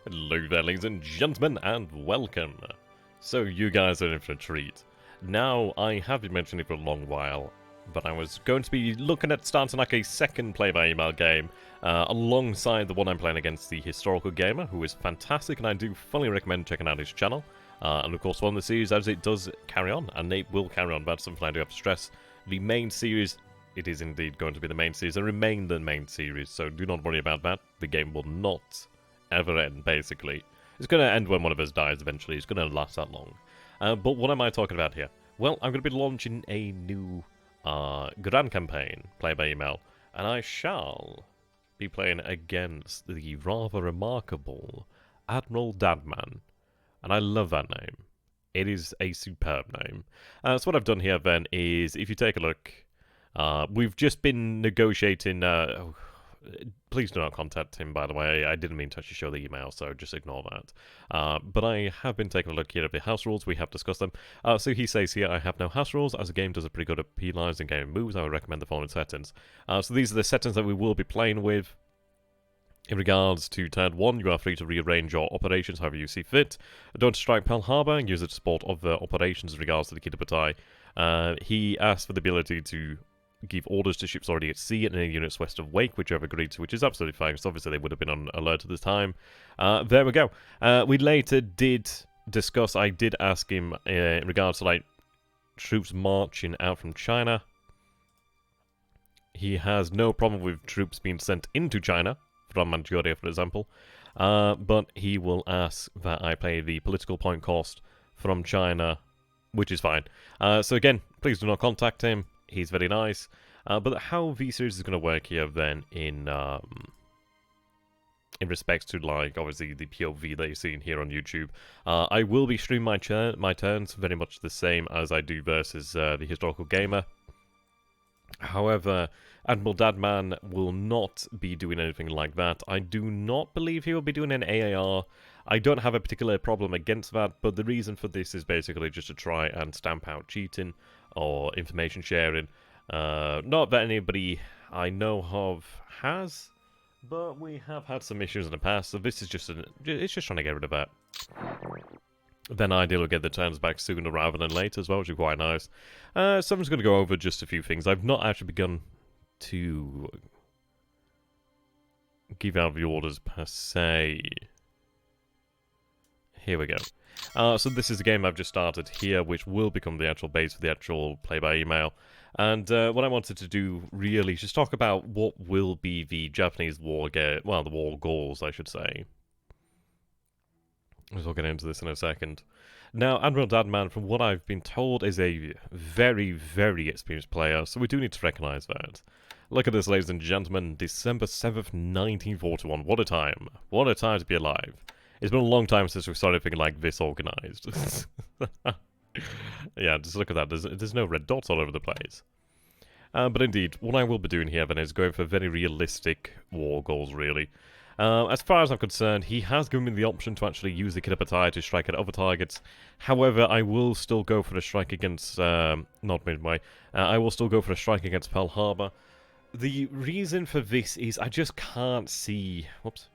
Hello there, ladies and gentlemen, and welcome. So you guys are in for a treat. Now, I have been mentioning it for a long while, but I was going to be looking at starting like a second play-by-email game alongside the one I'm playing against the Historical Gamer, who is fantastic, and I do fully recommend checking out his channel. And of course, one of the series as it does carry on, and it will carry on, that's something I do have to stress. The main series, it is indeed going to be the main series, and remain the main series, so do not worry about that. The game will not ever end, basically. It's going to end when one of us dies eventually. It's going to last that long. But what am I talking about here? Well, I'm going to be launching a new Grand campaign, play by email, and I shall be playing against the rather remarkable Admiral DadMan. And I love that name. It is a superb name. So what I've done here then is, if you take a look, we've just been negotiating... please do not contact him, by the way. I didn't mean to actually show the email, so just ignore that. But I have been taking a look here at the house rules. We have discussed them. So he says here, I have no house rules. As the game does a pretty good at penalizing game moves, I would recommend the following settings. So these are the settings that we will be playing with. In regards to turn 1, you are free to rearrange your operations however you see fit. Don't strike Pearl Harbor and use it to support other operations in regards to the Kitabatai. He asked for the ability to give orders to ships already at sea and any units west of Wake, which I've agreed to, which is absolutely fine, because obviously they would have been on alert at this time. There we go. We later did discuss, I did ask him in regards to, like, troops marching out from China. He has no problem with troops being sent into China, from Manchuria, for example, but he will ask that I pay the political point cost from China, which is fine. So again, please do not contact him. He's very nice. But how V series is going to work here then in respects to, like, obviously the POV that you're seeing here on YouTube. I will be streaming my turns very much the same as I do versus the Historical Gamer. However, Admiral DadMan will not be doing anything like that. I do not believe he will be doing an AAR. I don't have a particular problem against that, but the reason for this is basically just to try and stamp out cheating or information sharing. Not that anybody I know of has, but we have had some issues in the past, so this is just it's just trying to get rid of that. Then ideally we'll get the turns back sooner rather than later as well, which is quite nice. So I'm just going to go over just a few things. I've not actually begun to give out the orders per se. Here we go. So this is a game I've just started here, which will become the actual base for the actual play-by-email. And what I wanted to do really is just talk about what will be the Japanese war the war goals, I should say. We'll get into this in a second. Now, Admiral DadMan, from what I've been told, is a very, very experienced player, so we do need to recognise that. Look at this, ladies and gentlemen. December 7th, 1941. What a time. What a time to be alive. It's been a long time since we started thinking like this organised. Yeah, just look at that. There's no red dots all over the place. But indeed, what I will be doing here then is going for very realistic war goals, really. As far as I'm concerned, he has given me the option to actually use the Kitabatai to strike at other targets. However, I will still go for a strike against, not Midway, I will still go for a strike against Pearl Harbor. The reason for this is I just can't see... Whoops.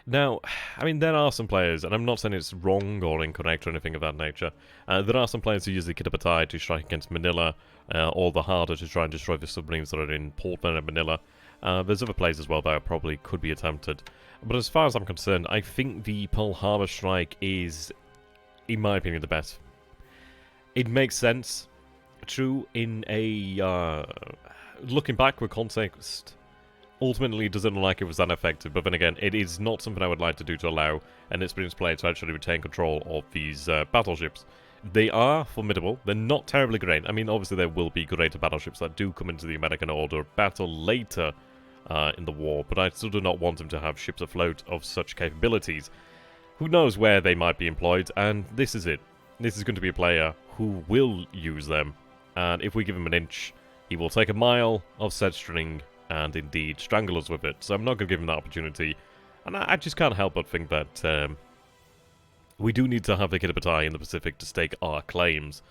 Now, I mean, there are some players, and I'm not saying it's wrong or incorrect or anything of that nature. There are some players who use the Kitabatai to strike against Manila, or the harder to try and destroy the submarines that are in Portland and Manila. There's other plays as well that probably could be attempted. But as far as I'm concerned, I think the Pearl Harbor strike is, in my opinion, the best. It makes sense. True, in a... looking back with context, ultimately it doesn't look like it was that effective. But then again, it is not something I would like to do to allow an experienced player to actually retain control of these battleships. They are formidable. They're not terribly great. I mean, obviously there will be greater battleships that do come into the American order battle later in the war, but I still do not want them to have ships afloat of such capabilities. Who knows where they might be employed, and this is it. This is going to be a player who will use them, and if we give him an inch, he will take a mile of said string and indeed strangle us with it. So I'm not going to give him that opportunity, and I just can't help but think that we do need to have the Kitabatai in the Pacific to stake our claims.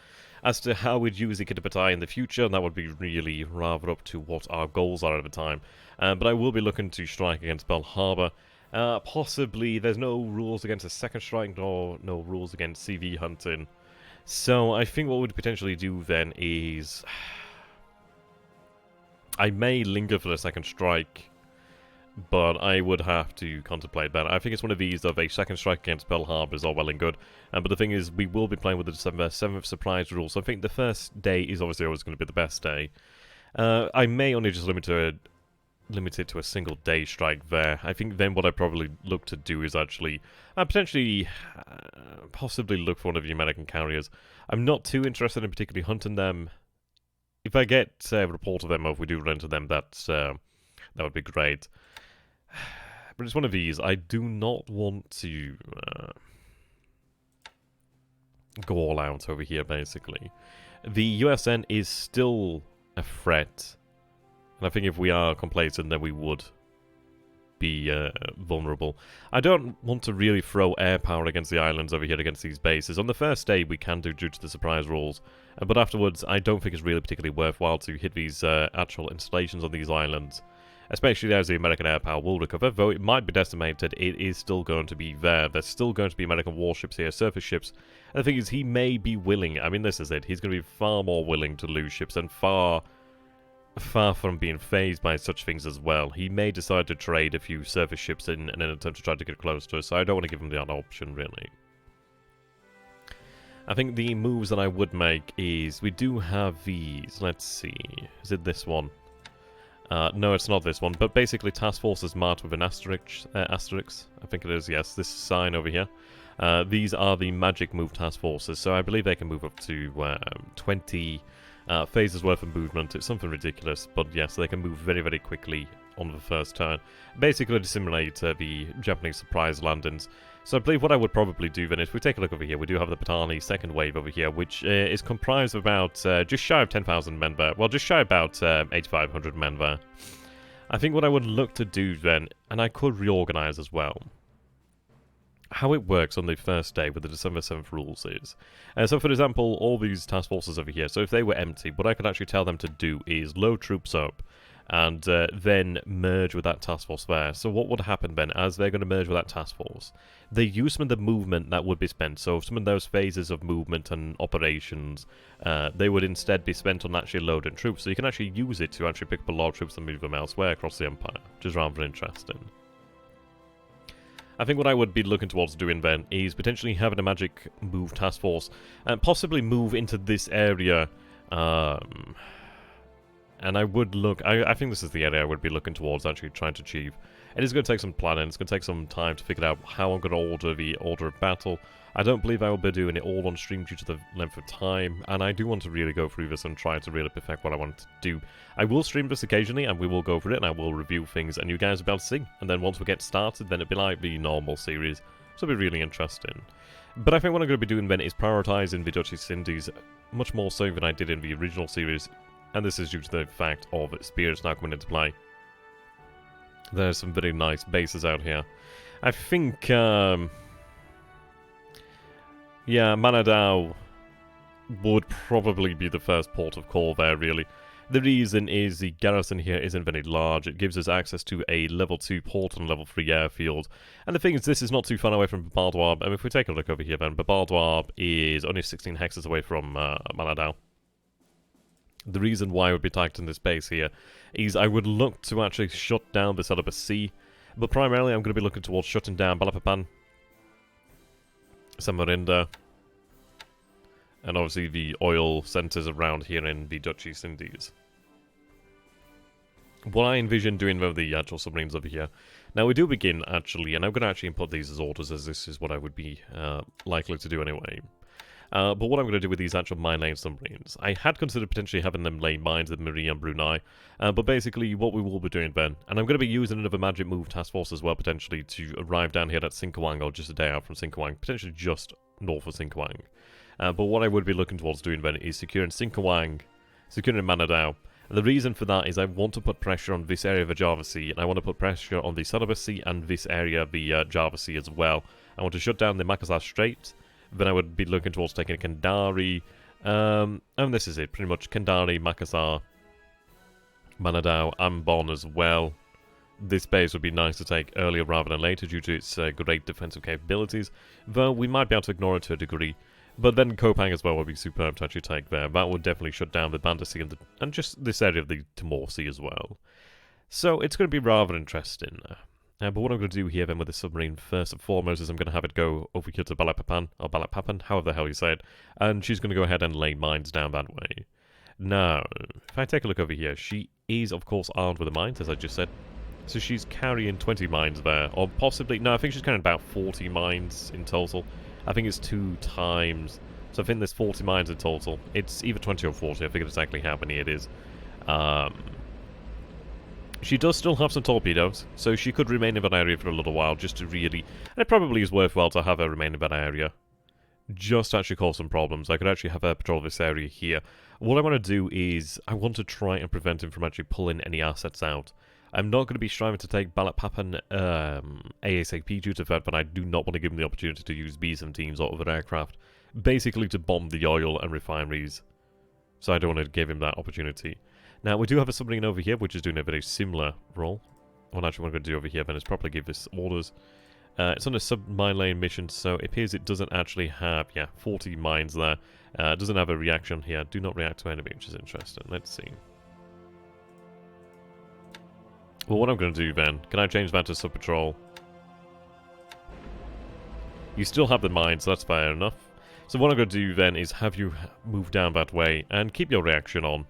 As to how we'd use the Kitabatai in the future, that would be really rather up to what our goals are at the time. But I will be looking to strike against Pearl Harbor. Possibly, there's no rules against a second strike, nor no rules against CV hunting. So I think what we'd potentially do then is... I may linger for the second strike, but I would have to contemplate that. I think it's one of these of a second strike against Pearl Harbor is all well and good. But the thing is, we will be playing with the December 7th surprise rule, so I think the first day is obviously always going to be the best day. I may only just limit it to a single day strike there. I think then what I probably look to do is actually potentially possibly look for one of the American carriers. I'm not too interested in particularly hunting them. If I get a report of them, or if we do run into them, that would be great. But it's one of these. I do not want to go all out over here, basically. The USN is still a threat. And I think if we are complacent, then we would be vulnerable. I don't want to really throw air power against the islands over here, against these bases. On the first day, we can do due to the surprise rules. But afterwards, I don't think it's really particularly worthwhile to hit these actual installations on these islands. Especially as the American air power will recover, though it might be decimated, it is still going to be there. There's still going to be American warships here, surface ships. And the thing is, he may be willing, I mean, this is it, he's going to be far more willing to lose ships and far from being fazed by such things as well. He may decide to trade a few surface ships in an attempt to try to get close to us, so I don't want to give him the other option, really. I think the moves that I would make is, we do have these, let's see, is it this one? No, it's not this one, but basically task force is marked with an asterisk, I think it is, yes, this sign over here. These are the magic move task forces, so I believe they can move up to 20 phases worth of movement. It's something ridiculous, but yes, they can move very, very quickly on the first turn. Basically to simulate the Japanese surprise landings. So I believe what I would probably do then is, if we take a look over here, we do have the Patani second wave over here, which is comprised of about just shy of 10,000 men there. Well, just shy of about 8,500 men there. I think what I would look to do then, and I could reorganize as well, how it works on the first day with the December 7th rules is, so for example, all these task forces over here, so if they were empty, what I could actually tell them to do is load troops up, and then merge with that task force there. So what would happen then, as they're going to merge with that task force, they use some of the movement that would be spent, so some of those phases of movement and operations, they would instead be spent on actually loading troops, so you can actually use it to actually pick up a lot of troops and move them elsewhere across the Empire, which is rather interesting. I think what I would be looking towards doing then is potentially having a magic move task force and possibly move into this area. And I would look, I think this is the area I would be looking towards actually trying to achieve. It is going to take some planning, it's going to take some time to figure out how I'm going to order the order of battle. I don't believe I will be doing it all on stream due to the length of time, and I do want to really go through this and try to really perfect what I want to do. I will stream this occasionally, and we will go through it, and I will review things, and you guys will be able to see. And then once we get started, then it'll be like the normal series, so it'll be really interesting. But I think what I'm going to be doing then is prioritising the Duchy Indies much more so than I did in the original series, and this is due to the fact of Spears now coming into play. There's some very nice bases out here. I think, yeah, Manadao would probably be the first port of call there, really. The reason is the garrison here isn't very large. It gives us access to a level 2 port and level 3 airfield. And the thing is, this is not too far away from Babardoir. And if we take a look over here, then Babardoir is only 16 hexes away from Manadao. The reason why I would be targeting this base here is I would look to actually shut down this Elibas Sea, but primarily I'm going to be looking towards shutting down Balikpapan, Samarinda, and obviously the oil centres around here in the Dutch East Indies. What I envision doing with the actual submarines over here. Now we do begin actually, and I'm going to actually input these as orders, as this is what I would be likely to do anyway. But what I'm going to do with these actual mine laying submarines, I had considered potentially having them lay mines in Marie and Brunei, but basically what we will be doing then, and I'm going to be using another magic move task force as well potentially to arrive down here at Singkawang, or just a day out from Singkawang, potentially just north of Singkawang. But what I would be looking towards doing then is securing Singkawang, securing Manadao. And the reason for that is I want to put pressure on this area of the Java Sea, and I want to put pressure on the Celebes Sea and this area of the Java Sea as well. I want to shut down the Makassar Strait. Then I would be looking towards taking Kandari, and this is it, pretty much Kandari, Makassar, Manadao, Ambon as well. this base would be nice to take earlier rather than later due to its great defensive capabilities, though we might be able to ignore it to a degree. But then Kopang as well would be superb to actually take there. That would definitely shut down the Banda Sea and just this area of the Timor Sea as well. So it's going to be rather interesting. But what I'm going to do here then with the submarine first and foremost is I'm going to have it go over here to Balikpapan, or Balikpapan, however the hell you say it, and she's going to go ahead and lay mines down that way. Now, if I take a look over here, she is of course armed with the mines, as I just said. So she's carrying 20 mines there, or possibly, no, I think she's carrying about 40 mines in total. I think it's 2 times, so I think there's 40 mines in total. It's either 20 or 40, I forget exactly how many it is. She does still have some torpedoes, so she could remain in that area for a little while, just to really... And it probably is worthwhile to have her remain in that area. Just to actually cause some problems. I could actually have her patrol this area here. What I want to do is, I want to try and prevent him from actually pulling any assets out. I'm not going to be striving to take Balikpapan ASAP due to that, but I do not want to give him the opportunity to use B-17s or other aircraft, basically to bomb the oil and refineries. So I don't want to give him that opportunity. Now, we do have a submarine over here, which is doing a very similar role. What actually I'm going to do over here then is probably give this orders. It's on a submine lane mission, so it appears it doesn't actually have, 40 mines there. It doesn't have a reaction here. Do not react to enemy, which is interesting. Let's see. Well, what I'm going to do then, can I change that to sub-patrol? You still have the mines, so that's fair enough. So what I'm going to do then is have you move down that way and keep your reaction on.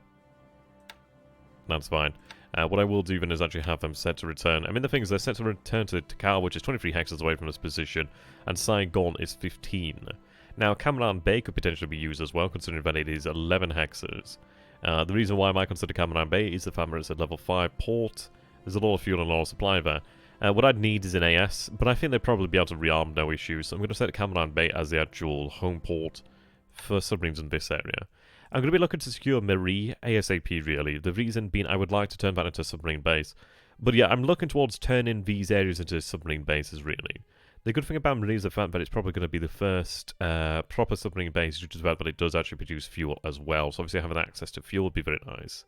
That's fine. What I will do then is actually have them set to return. I mean, the thing is, they're set to return to Takao, which is 23 hexes away from this position, and Saigon is 15. Now, Camaran Bay could potentially be used as well, considering that it is 11 hexes. The reason why I might consider Camaran Bay is the fact that it's a level 5 port. There's a lot of fuel and a lot of supply there. What I'd need is an AS, but I think they'd probably be able to rearm, no issues. So I'm going to set Camaran Bay as the actual home port for submarines in this area. I'm going to be looking to secure Marie ASAP, really. The reason being I would like to turn that into a submarine base. But yeah, I'm looking towards turning these areas into submarine bases, really. The good thing about Marie is the fact that it's probably going to be the first proper submarine base due to the fact that it does actually produce fuel as well. So obviously having access to fuel would be very nice.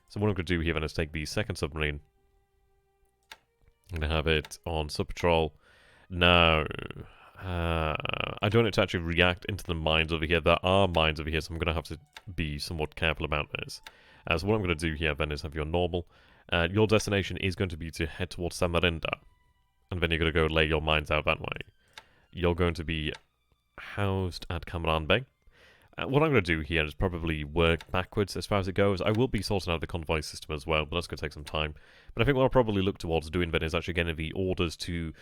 So what I'm going to do here then is take the second submarine. I'm going to have it on sub-patrol. Now, I don't want it to actually react into the mines over here. There are mines over here, so I'm going to have to be somewhat careful about this. So what I'm going to do here then is have your normal. Your destination is going to be to head towards Samarinda. And then you're going to go lay your mines out that way. You're going to be housed at Camaran Bay. What I'm going to do here is probably work backwards as far as it goes. I will be sorting out the convoy system as well, but that's going to take some time. But I think what I'll probably look towards doing then is actually getting the orders to,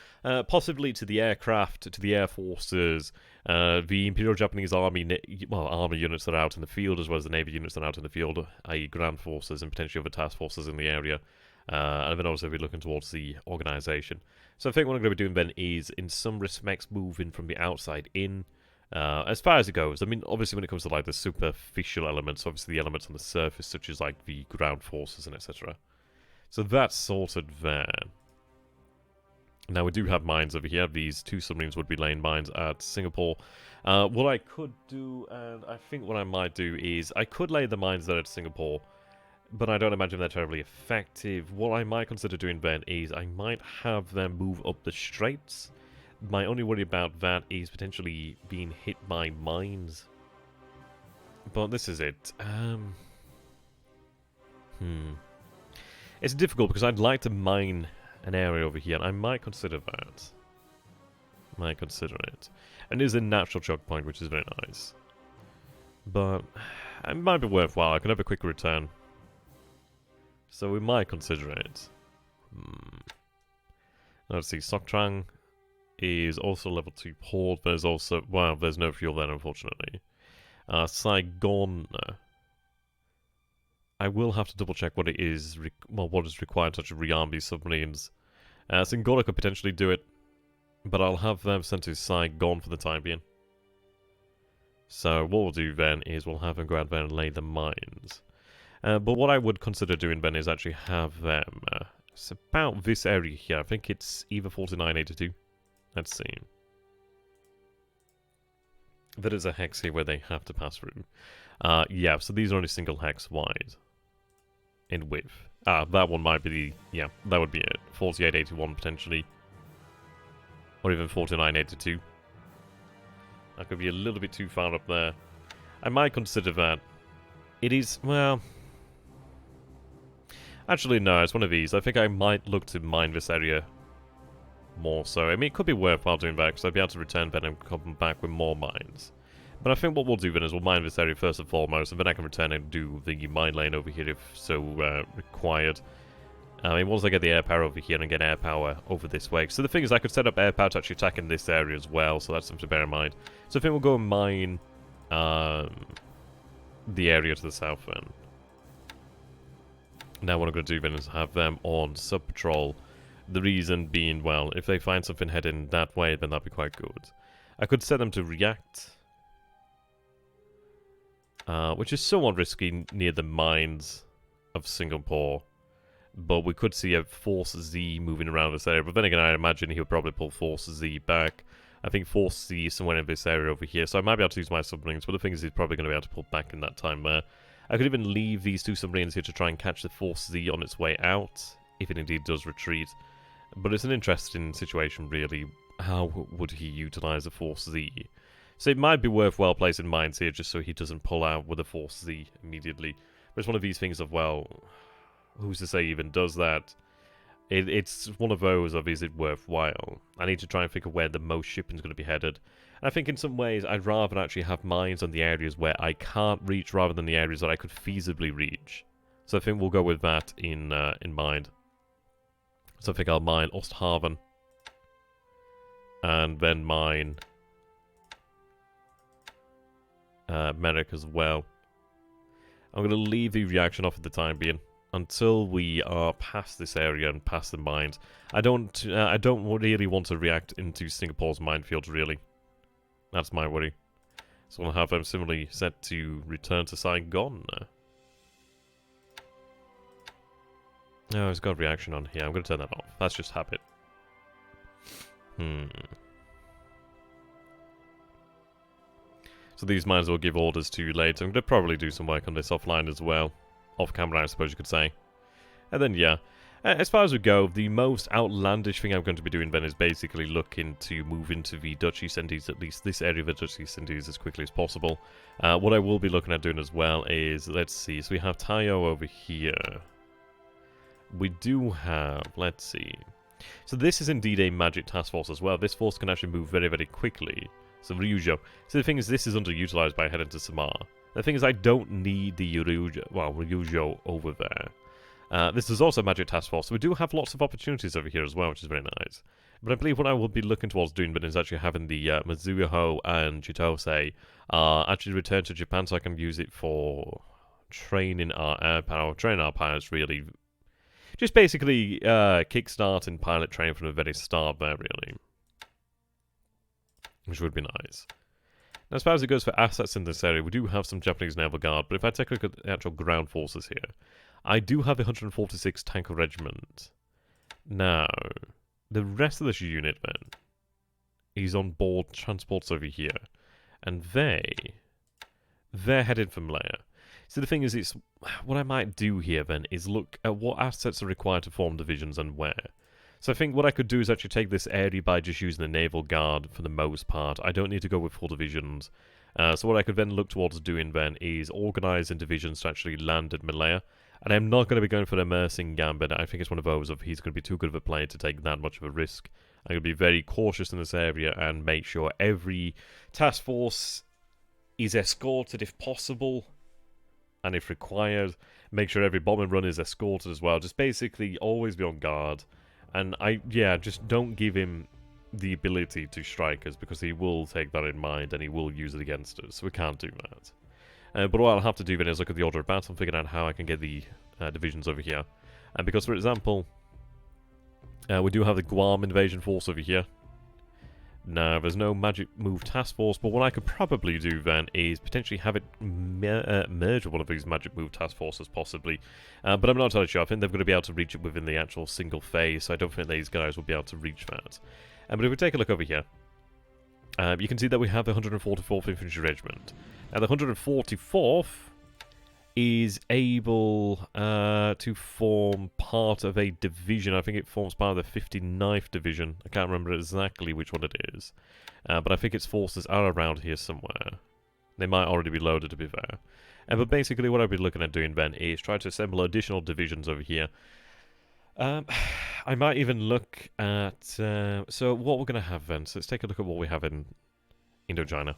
possibly to the aircraft, to the air forces, the Imperial Japanese Army, army units that are out in the field, as well as the Navy units that are out in the field, i.e. ground forces and potentially other task forces in the area. And then also be looking towards the organisation. So I think what I'm going to be doing then is, in some respects, moving from the outside in. As far as it goes, I mean, obviously when it comes to like the superficial elements, obviously the elements on the surface, such as like the ground forces and etc. So that's sorted there. Now we do have mines over here. These 2 submarines would be laying mines at Singapore. What I could do, and I think what I might do is, I could lay the mines there at Singapore, but I don't imagine they're terribly effective. What I might consider doing then is, I might have them move up the straits. My only worry about that is potentially being hit by mines. But this is it. It's difficult because I'd like to mine an area over here. And I might consider that. Might consider it. And it is a natural choke point, which is very nice. But it might be worthwhile. I can have a quick return. So we might consider it. Let's see. Soktrang is also level 2 port. There's also, well, there's no fuel there, unfortunately. Saigon. I will have to double check what it is, what is required to actually rearm these submarines. Singora could potentially do it, but I'll have them sent to Saigon for the time being. So what we'll do then is we'll have them go out there and lay the mines. But what I would consider doing then is actually have them. It's about this area here. I think it's either 4982. Let's see. There is a hex here where they have to pass through. Yeah, so these are only single hex wide in width. Ah, that one might be the... Yeah, that would be it. 4881 potentially. Or even 4982. That could be a little bit too far up there. I might consider that. It is, well... Actually, no, it's one of these. I think I might look to mine this area more so. I mean, it could be worthwhile doing that, because I'd be able to return then and come back with more mines. But I think what we'll do then is we'll mine this area first and foremost, and then I can return and do the mine lane over here if so required. I mean, once I get the air power over here and get air power over this way. So the thing is, I could set up air power to actually attack in this area as well, so that's something to bear in mind. So I think we'll go and mine the area to the south then. Now what I'm going to do then is have them on sub-patrol. The reason being, well, if they find something heading that way, then that'd be quite good. I could set them to react. Which is somewhat risky near the mines of Singapore. But we could see a Force Z moving around this area. But then again, I imagine he'll probably pull Force Z back. I think Force Z is somewhere in this area over here. So I might be able to use my submarines. But the thing is, he's probably going to be able to pull back in that time there. I could even leave these two submarines here to try and catch the Force Z on its way out. If it indeed does retreat. But it's an interesting situation, really. How would he utilize the Force Z? So it might be worthwhile placing mines here just so he doesn't pull out with a Force Z immediately. But it's one of these things of, well, who's to say he even does that? It's one of those of, is it worthwhile? I need to try and think of where the most shipping is going to be headed. And I think in some ways I'd rather actually have mines on the areas where I can't reach rather than the areas that I could feasibly reach. So I think we'll go with that in mind. So I think I'll mine Osthaven. And then mine Merrick as well. I'm going to leave the reaction off at the time being until we are past this area and past the mines. I don't really want to react into Singapore's minefield, really. That's my worry. So I'll have them similarly set to return to Saigon. Oh, it's got reaction on here. I'm going to turn that off. That's just habit. So these mines will give orders to later. I'm going to probably do some work on this offline as well. Off camera, I suppose you could say. And then, yeah. As far as we go, the most outlandish thing I'm going to be doing then is basically looking to move into the Dutch East Indies, at least this area of the Dutch East Indies, as quickly as possible. What I will be looking at doing as well is, let's see, so we have Tayo over here. We do have, let's see. So this is indeed a magic task force as well. This force can actually move very, very quickly. So Ryujo. So the thing is, this is underutilized by heading to Samar. The thing is, I don't need the Ryujo over there. This is also a magic task force, so we do have lots of opportunities over here as well, which is very nice. But I believe what I will be looking towards doing is actually having the Mizuho and Chitose actually return to Japan so I can use it for training our air power, training our pilots really. Just basically kickstarting pilot training from the very start there, really. Which would be nice. Now, as far as it goes for assets in this area, we do have some Japanese Naval Guard, but if I take a look at the actual ground forces here, I do have the 146 Tanker Regiment. Now, the rest of this unit, then, is on board transports over here. And they're headed for Malaya. So the thing is, it's what I might do here, then, is look at what assets are required to form divisions and where. So I think what I could do is actually take this area by just using the Naval Guard for the most part. I don't need to go with full divisions. So what I could then look towards doing then is organising divisions to actually land at Malaya. And I'm not going to be going for the immersing Gambit. I think it's one of those of he's going to be too good of a player to take that much of a risk. I'm going to be very cautious in this area and make sure every task force is escorted if possible. And if required, make sure every bombing run is escorted as well. Just basically always be on guard. And just don't give him the ability to strike us, because he will take that in mind and he will use it against us. So we can't do that. But what I'll have to do then is look at the order of battle and figure out how I can get the divisions over here. And because, for example, we do have the Guam invasion force over here. Now, there's no magic move task force, but what I could probably do then is potentially have it merge with one of these magic move task forces, possibly. But I'm not entirely sure. I think they're going to be able to reach it within the actual single phase, so I don't think these guys will be able to reach that. But if we take a look over here, you can see that we have the 144th Infantry Regiment. Now, the 144th is able to form part of a division. I think it forms part of the 59th Division. I can't remember exactly which one it is. But I think its forces are around here somewhere. They might already be loaded, to be fair. But basically what I'll be looking at doing then is try to assemble additional divisions over here. I might even look at... so what we're going to have then. So let's take a look at what we have in Indochina.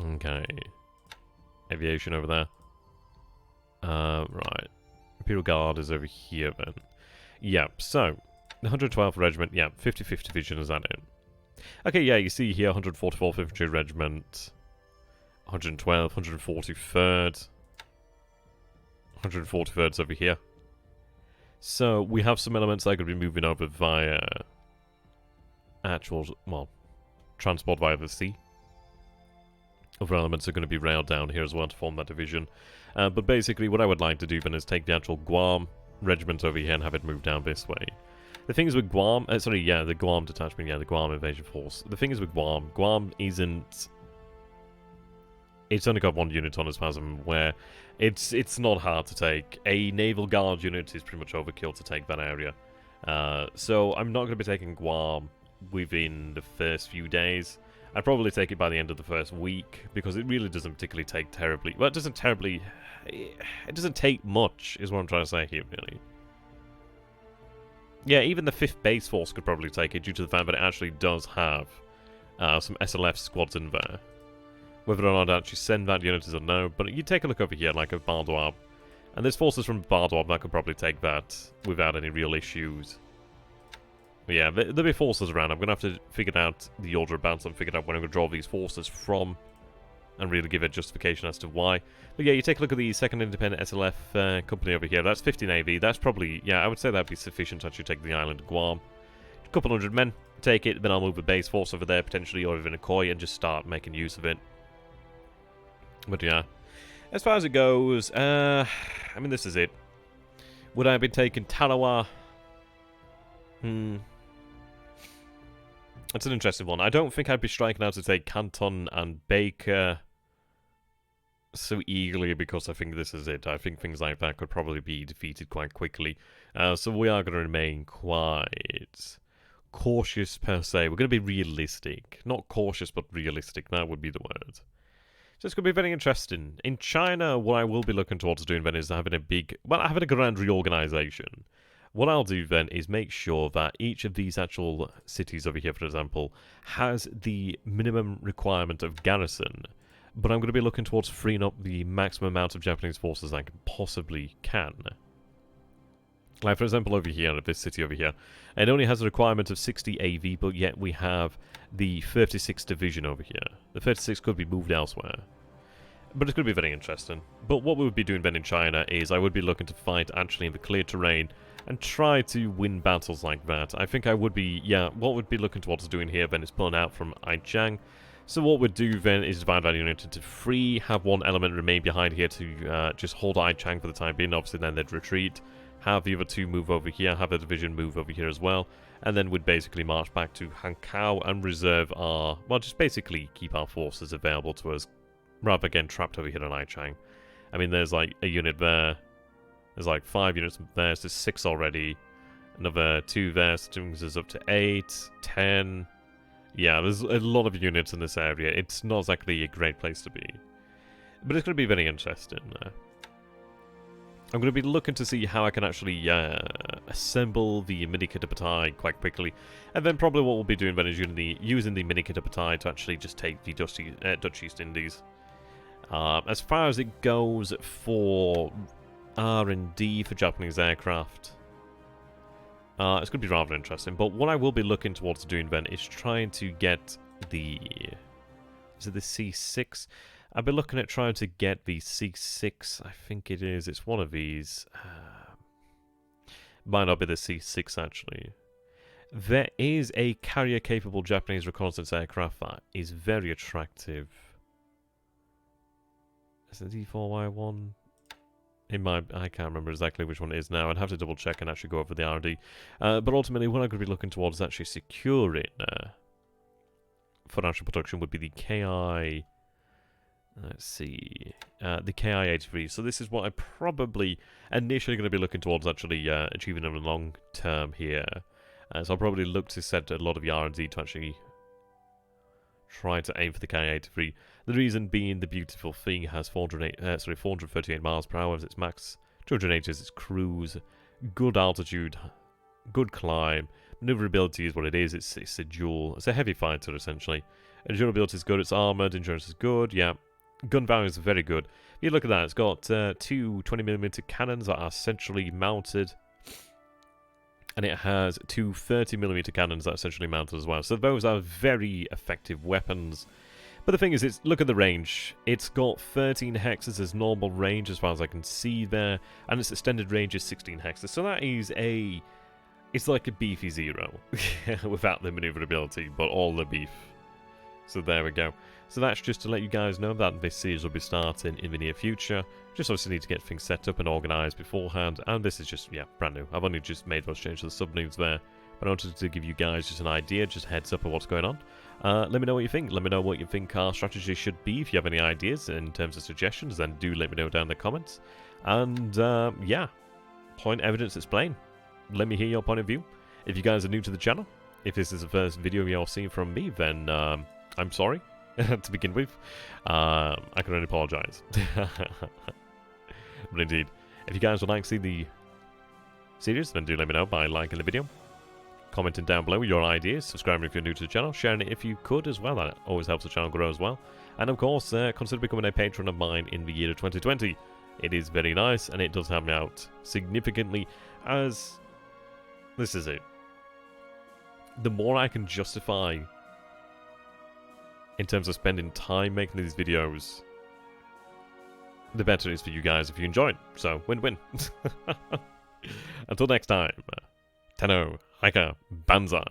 Okay. Aviation over there. Right. Imperial Guard is over here then. Yeah, so the 112th Regiment, yeah, 55th Division is that it. Okay, yeah, you see here 144th Infantry Regiment, 112th, 143rd, 143rd's over here. So we have some elements that are going to be moving over via actual, well, transport via the sea. Other elements are going to be railed down here as well to form that division. But basically what I would like to do then is take the actual Guam regiment over here and have it move down this way. The thing is with Guam, the Guam detachment, yeah, the Guam invasion force. The thing is with Guam isn't... It's only got one unit on as far as I'm aware. It's not hard to take. A naval guard unit is pretty much overkill to take that area. So I'm not going to be taking Guam within the first few days. I'd probably take it by the end of the first week, because it really doesn't particularly take terribly... Well, it doesn't terribly... It doesn't take much, is what I'm trying to say here, really. Yeah, even the 5th Base Force could probably take it, due to the fact that it actually does have some SLF squads in there. Whether or not I'd actually send that unit is unknown, but you take a look over here, like a Bardwab. And there's forces from Bardwab that could probably take that without any real issues. But yeah, there'll be forces around. I'm going to have to figure out the order of battle and figure out where I'm going to draw these forces from. And really give a justification as to why. But yeah, you take a look at the 2nd Independent SLF company over here. That's 50 Navy. That's probably, yeah, I would say that'd be sufficient to actually take the island of Guam. A couple hundred men, take it, then I'll move a base force over there, potentially, or even a Koi, and just start making use of it. But yeah, as far as it goes, I mean, this is it. Would I have been taking Tarawa? That's an interesting one. I don't think I'd be striking out to take Canton and Baker so eagerly, because I think this is it. I think things like that could probably be defeated quite quickly. So we are going to remain quite cautious, per se. We're going to be realistic. Not cautious, but realistic. That would be the word. So it's going to be very interesting. In China, what I will be looking towards doing then is having having a grand reorganization. What I'll do then is make sure that each of these actual cities over here, for example, has the minimum requirement of garrison. But I'm going to be looking towards freeing up the maximum amount of Japanese forces I possibly can. Like, for example, over here, at this city over here, it only has a requirement of 60 AV, but yet we have the 36th Division over here. The 36th could be moved elsewhere. But it's going to be very interesting. But what we would be doing then in China is I would be looking to fight actually in the clear terrain and try to win battles like that. I think I would be, what we'd be looking towards doing here then is pulling out from Aichang. So what we'd do then is divide that unit into 3, have one element remain behind here to just hold Aichang for the time being. Obviously then they'd retreat, have the other 2 move over here, have the division move over here as well, and then we'd basically march back to Hankow and reserve our, well, just basically keep our forces available to us, rather than getting trapped over here on Aichang. I mean, there's like a unit there, there's like 5 units there, so there's 6 already, another 2 there, so it brings us up to 8, 10, yeah, there's a lot of units in this area. It's not exactly a great place to be, but it's going to be very interesting. I'm going to be looking to see how I can actually assemble the Minikita Battalion quite quickly. And then probably what we'll be doing then is using the Minikita Battalion to actually just take the Dutch East Indies. As far as it goes for R&D for Japanese aircraft, it's going to be rather interesting. But what I will be looking towards doing then is trying to get the... Is it the C6? I've been looking at trying to get the C6, I think it is. It's one of these. Might not be the C6, actually. There is a carrier-capable Japanese reconnaissance aircraft that is very attractive. Is it D4Y1? I can't remember exactly which one it is now. I'd have to double-check and actually go over the R&D. But ultimately, what I'm going to be looking towards actually securing financial production would be the KI... Let's see. The KI-83. So this is what I probably initially going to be looking towards actually achieving in the long term here. So I'll probably look to set a lot of the R&D to actually try to aim for the KI-83. The reason being the beautiful thing has 438 miles per hour as its max, 280 as its cruise, good altitude, good climb, maneuverability is what it is. It's a dual. It's a heavy fighter essentially. Endurability is good. It's armored. Endurance is good. Yeah. Gun value is very good. If you look at that, it's got two 20mm cannons that are centrally mounted. And it has two 30mm cannons that are centrally mounted as well. So those are very effective weapons. But the thing is, look at the range. It's got 13 hexes as normal range as far as I can see there. And its extended range is 16 hexes. So that is it's like a beefy Zero. Without the maneuverability, but all the beef. So there we go. So that's just to let you guys know that this series will be starting in the near future. Just obviously need to get things set up and organised beforehand. And this is just, yeah, brand new. I've only just made those changes to the submarines there. But I wanted to give you guys just an idea, just heads up of what's going on. Let me know what you think. Let me know what you think our strategy should be. If you have any ideas in terms of suggestions, then do let me know down in the comments. And, yeah, point, evidence, explain. Let me hear your point of view. If you guys are new to the channel, if this is the first video you're seeing from me, then I'm sorry to begin with. I can only apologise. But indeed, if you guys would like to see the series, then do let me know by liking the video, commenting down below your ideas, subscribing if you're new to the channel, sharing it if you could as well. That always helps the channel grow as well. And of course, consider becoming a patron of mine in the year of 2020. It is very nice, and it does help me out significantly, as this is it. The more I can justify in terms of spending time making these videos, the better it is for you guys if you enjoy it. So, win-win. Until next time, Tenno, Hiker, Banzai.